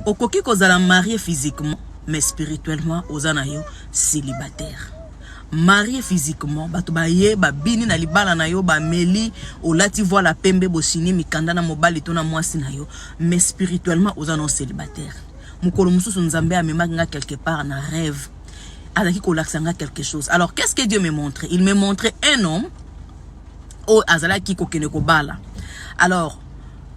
okoki kozala marié physiquement mais spirituellement ozana yo célibataire. Marié physiquement bato baye babini na libala na yo ba meli olati voila pembe bosini mikanda na mobali to na mwasi na yo, mais spirituellement ozana célibataire. Mukolo mususu nzambe amemaka quelque part na rêve alaki kolaksanga quelque chose. Alors qu'est-ce que Dieu me montre? Il me montre un homme o azala ki kokene ko bala. Alors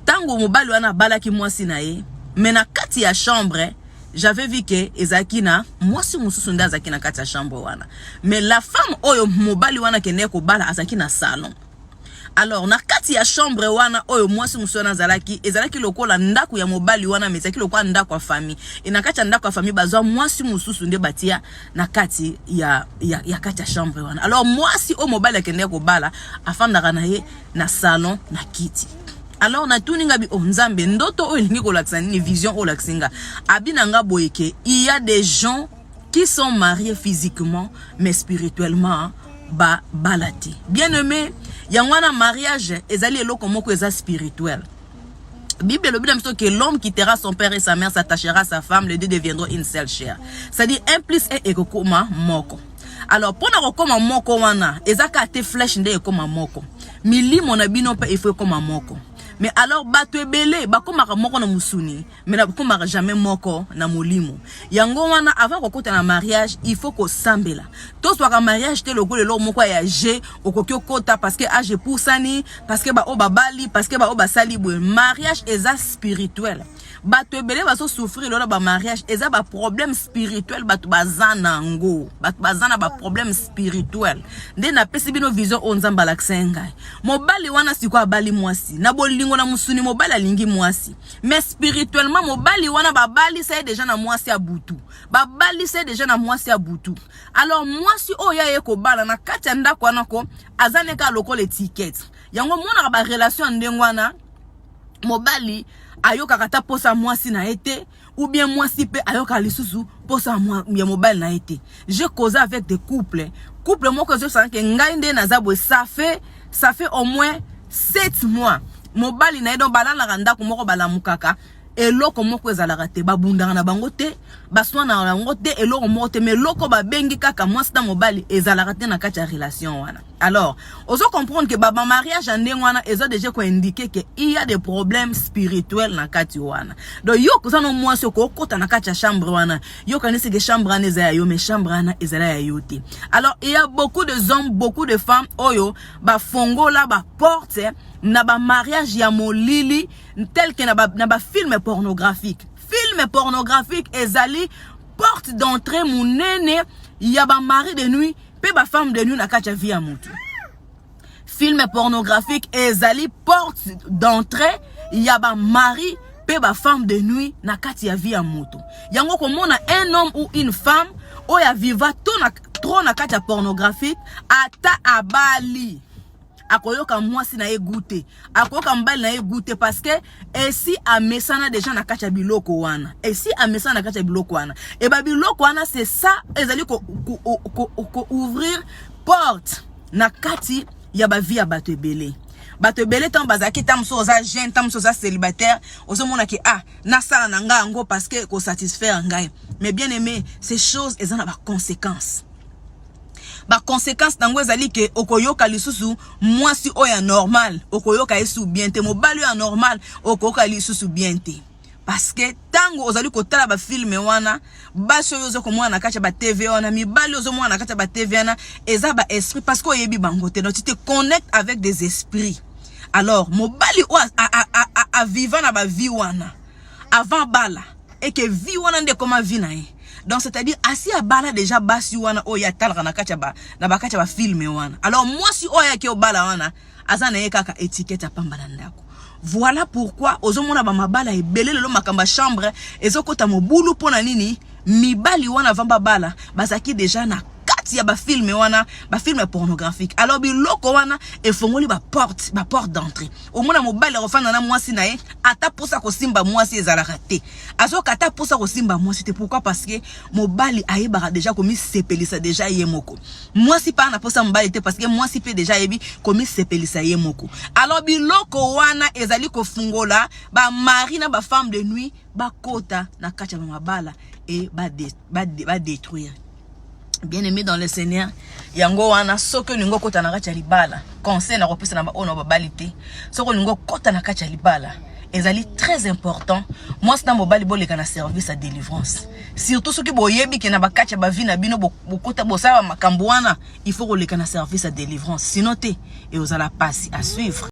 tango mobali wana bala ki mwasi na ye, mais na kati ya chambre j'avais vu que ezakina mwasi mususu nda azakina kati ya chambre wana, mais la femme oyo mobali wana kene ko bala azakina salon. Alors na kati ya chambre wana oyo mwasi mususu wana ezalaki lokola ndako ya mobali wana, mais ezalaki lokola ndako ya famille. Et na kati ya ndako ya famille bazwa mwasi mususu nde batia na kati ya kati ya chambre wana. Alors mwasi o mobali akende ko bala afandaka na ye na salon na kiti. Alors na tuninga bi nzambe ndoto o elingi ko lakisa ni vision o laksinga abinanga boyeke. Il y a des gens qui sont mariés physiquement mais spirituellement balati. Bien aimé, yangwana mariage ezali eloko moko eza spirituel. Bible le dit que l'homme quittera son père et sa mère, s'attachera à sa femme, les deux deviendront une seule chair. C'est-à-dire 1 + 1 ekokoma moko. Alors pour na kokoma moko wana ezaka te flèche nde ekoma moko. Milimo na bino pe il faut ekoma moko. Mais alors bato ebele bakomaka moko na musuni mais na bakomaka jamais moko na molimo. Yango wana avant kokota na mariage il faut ko sambela. To soit mariage te lokole lo moko ya âge okoki okota parce que âge poussani, parce que ba o babali, parce que ba o basali boye. Mariage eza spirituel. Bato ebele baso souffrir lors ba mariage eza ba problème spirituel, bato bazana ngo, bato bazana ba problème spirituel. Nde na pesi bino vision onzamba laksenga. Mobali wana sikwa bali mwasi. Na bolingo na musuni mobali alingi mwasi. Mais spirituellement mobali wana babali c'est déjà na mwasi ya butu. Babali c'est déjà na mwasi ya butu. Alors mwasi oya yeko bala na kati ndako wana ko azaneka lokole ticket. Yango mona ba relation ndengwana mobali ayoka kata posa mwasi na été ou bien mwasi pe ayoka lisusu posa ya mobile na été. J'ai causé avec des couples moko je sens que ngai nde nazabwe ça fait au moins 7 mois mobali na edo balala randa ko moko balamukaka eloko moko ezalaka te babundanga na bango te baswana na bango te eloko moko te mais loko babengi kaka mwasi na mobali ezalaka te na kati ya relation wana. Alors ozo comprendre que baba mariage ndenge wana ezo déjà ko indiquer que il y a des problèmes spirituels na kati wana. Donc yo kozana mwasi ko kota na kati ya chambre wana yo kanisi ke chambre wana eza yo mais chambre wana ezala ya yo te. Alors il y a beaucoup de hommes, beaucoup de femmes oyo ba fongola ba porte na ba mariage ya molili tel que na ba film pornographique. Film pornographique ezali porte d'entrée munene ya ba mari de nuit pe ba femme de nuit na kati ya vie ya mutu. Film pornographique ezali porte d'entrée ya ba mari pe ba femme de nuit na kati ya vie ya mutu. Yango komona un homme ou une femme oya viva trop na kati ya pornographique ata abali akoyoka mwasi na ye goûter, akoyoka mbali na ye goûter parce que esi amesana déjà na kati ya biloko wana. Esi amesana na kati ya biloko wana. Et ba biloko wana c'est ça ezali ko ouvrir porte na kati ya ba vie ya bato ebele. Bato ebele tan bazaki tam so za jeune tam so za célibataire ozo mona ki na sala na nga ngo parce que ko satisfaire ngai. Mais bien aimé, ces choses elles ont ba conséquences. Ba conséquence nango ezali ke okoyoka lisusu mwasi oya normal okoyoka esu bien te mobali ya normal okoyoka lisusu bien te parce que tango ozali kotala ba film wana baso yozo ko mwana kacha ba TV wana mibali ozo mwana kacha ba TV wana eza ba esprit parce que oyebi bango te donc tu te connectes avec des esprits. Alors mobali o a vivant na ba vie wana avant bala et que vie wana nde comment vie na ye. Donc c'est-à-dire asi ya bala déjà basi wana oya talaka na kacha ba na bakacha ba film wana. Alors moi si oya ke obala wana azana ye kaka étiquette ya pamba na ndako. Voilà pourquoi ozomona ba mabala ebele lelo makamba chambre ezokota mobulu pona nini mibali wana vamba bala bazaki déjà na batia ba film wana ba film pornographique alors biloko wana efongoli ba porte d'entrée au mona mobali refanda na mwasi na ye ata posa ko simba mwasi ezala raté azoka ata posa ko simba mwasi te pourquoi parce que mobali ayebaka déjà komi sepelisa déjà ye moko mwasi pa na posa mobali te parce que mwasi pe déjà yebi komi sepelisa ye moko alors biloko wana ezali ko fungola ba mari na ba femme de nuit ba kota na kacha mabala et va détruire. Bien aimé dans le Seigneur, yango wana soko ningo kota na kacha libala. Conseil na repousse na ono babalite. Soko ningo kota na kacha libala. Ezali très important. Moi c'est dans mobali boleka na service à délivrance. Surtout ceux qui boyebi ki na bakacha ba vie na bino bokota bosala makambo wana, il faut koleka na service à délivrance. Sinon te et aux ala passer à suivre.